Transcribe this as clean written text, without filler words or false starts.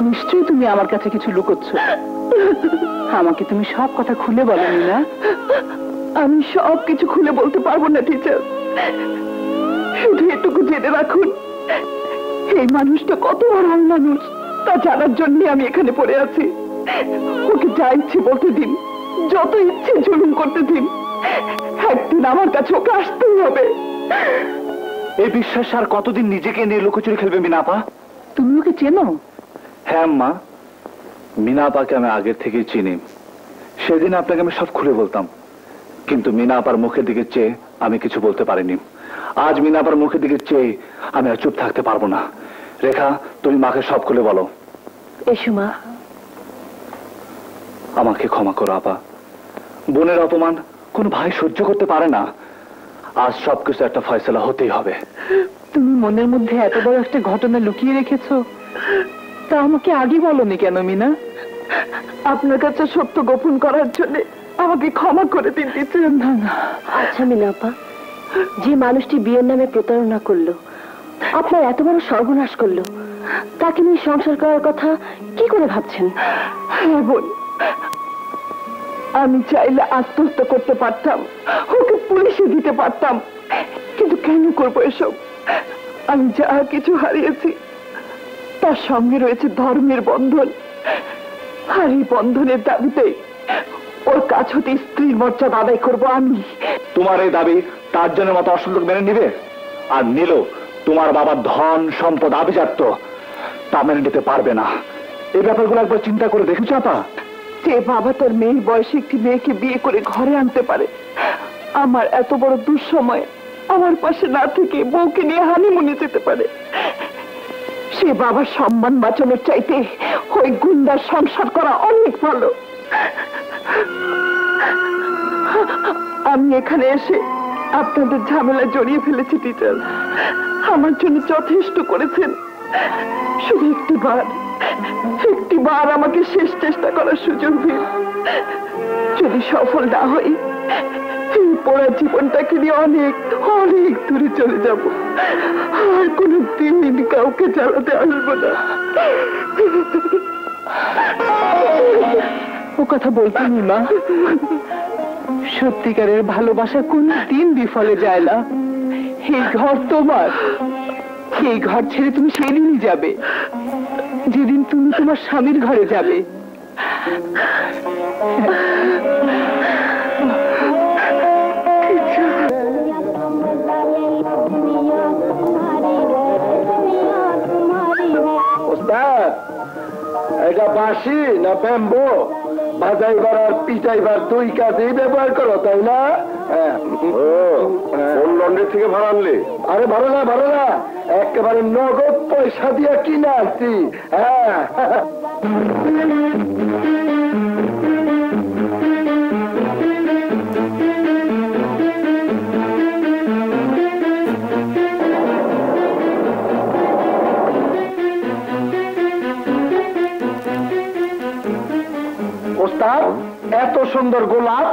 নিশ্চয়ই তুমি আমার কাছে কিছু লুকোচ্ছ। আমাকে তুমি সব কথা খুলে বলনি না? আমি সব কিছু খুলে বলতে পারবো না টিচার, শুধু এটুকু জেনে রাখুন, এই মানুষটা কত বড় মানুষ তা জানার জন্য আমি এখানে পড়ে আছি। ওকে যা ইচ্ছে বলতে দিন, যত ইচ্ছে জুলুম করতে দিন, একদিন আমার কাছে ওকে আসতেই হবে। এই বিশ্বাস আর কতদিন নিজেকে নিয়ে লুকোচুরি খেলবে মিনা আপা? তুমি ওকে চেনো? হ্যাঁ আম্মা, মিনা আপাকে আমি আগের থেকেই চিনি। সেদিন আপনাকে আমি সব খুলে বলতাম, কিন্তু মিনা আপার মুখের দিকে চেয়ে আমি কিছু বলতে পারিনি। আজ মিনা আপার মুখের দিকে চেয়ে আমি আর চুপ থাকতে পারবো না। রেখা, তুমি মাকে সব খুলে বলো। এসো মা। আমাকে ক্ষমা করো আপা, বোনের অপমান কোনো ভাই সহ্য করতে পারে না। আজ সবকিছু একটা ফয়সালা হতেই হবে। তুমি মনের মধ্যে এত বড় একটা ঘটনা লুকিয়ে রেখেছো, তা আমাকে আগে বলনি কেন মিনা? আপনার কাছে সত্য গোপন করার জন্য আমাকে ক্ষমা করে দিন টিচার। না না। আচ্ছা মিনাপা, যে মানুষটি বিয়ের নামে প্রতারণা করলো, আপনার এত বড় সর্বনাশ করলো, তাকে নিয়ে সংসার করার কথা কি করে ভাবছেন? হ্যাঁ বোন, আমি চাইলে আত্মহত্যা করতে পারতাম, ওকে পুলিশে দিতে পারতাম, কিন্তু কেন করবো এসব? আমি যা কিছু হারিয়েছি তার সঙ্গে রয়েছে ধর্মের বন্ধন, আর এই বন্ধনের দাবিতে ওর কাছ হতে স্ত্রীর মর্যাদা আদায় করবো আমি। তোমার এই দাবি তার জন্য মতো অসন্তোষ মেনে নিবে? আর নিল তোমার বাবার ধন সম্পদ আভিজাত্য, তা মেনে নিতে পারবে না। এই ব্যাপারগুলো একবার চিন্তা করে দেখেছো আপা? যে বাবা তার মেয়ের বয়সে একটি মেয়েকে বিয়ে করে ঘরে আনতে পারে, আমার এত বড় দুঃসময় আমার পাশে না থেকে বউকে নিয়ে হানিমুনে যেতে পারে, সে বাবার সম্মান বাঁচানোর চাইতে ওই গুন্ডার সংসার করা অনেক ভালো। আমি এখানে এসে আপনাদের ঝামেলায় জড়িয়ে ফেলেছি টিচার, আমার জন্য যথেষ্ট করেছেন। শুধু একটিবার আমাকে শেষ চেষ্টা করার সুযোগ দিন। যদি সফল না হই, এই পড়া জীবনটাকে নিয়ে অনেক অনেক দূরে চলে যাব, আর কোনো দিন কাউকে জ্বালাতে আসবো না। ও কথা বলতেনি মা। সত্যিকারের ভালোবাসা কোন দিন বিফলে যায় না। এই ঘর তোমার, এই ঘর ছেড়ে তুমি সেদিনই যাবে যেদিন তুমি তোমার স্বামীর ঘরে যাবে। এটা বাঁশি না ব্যাম্বো? বাজাইবার আর পিটাইবার দুই কাজেই ব্যবহার করো, তাই না? লন্ডন থেকে ভাড়া আনলে? আরে ভালো না, একেবারে নগদ পয়সা দিয়া কিনে আসছি। হ্যাঁ, ওস্তাদ এত সুন্দর গোলাপ।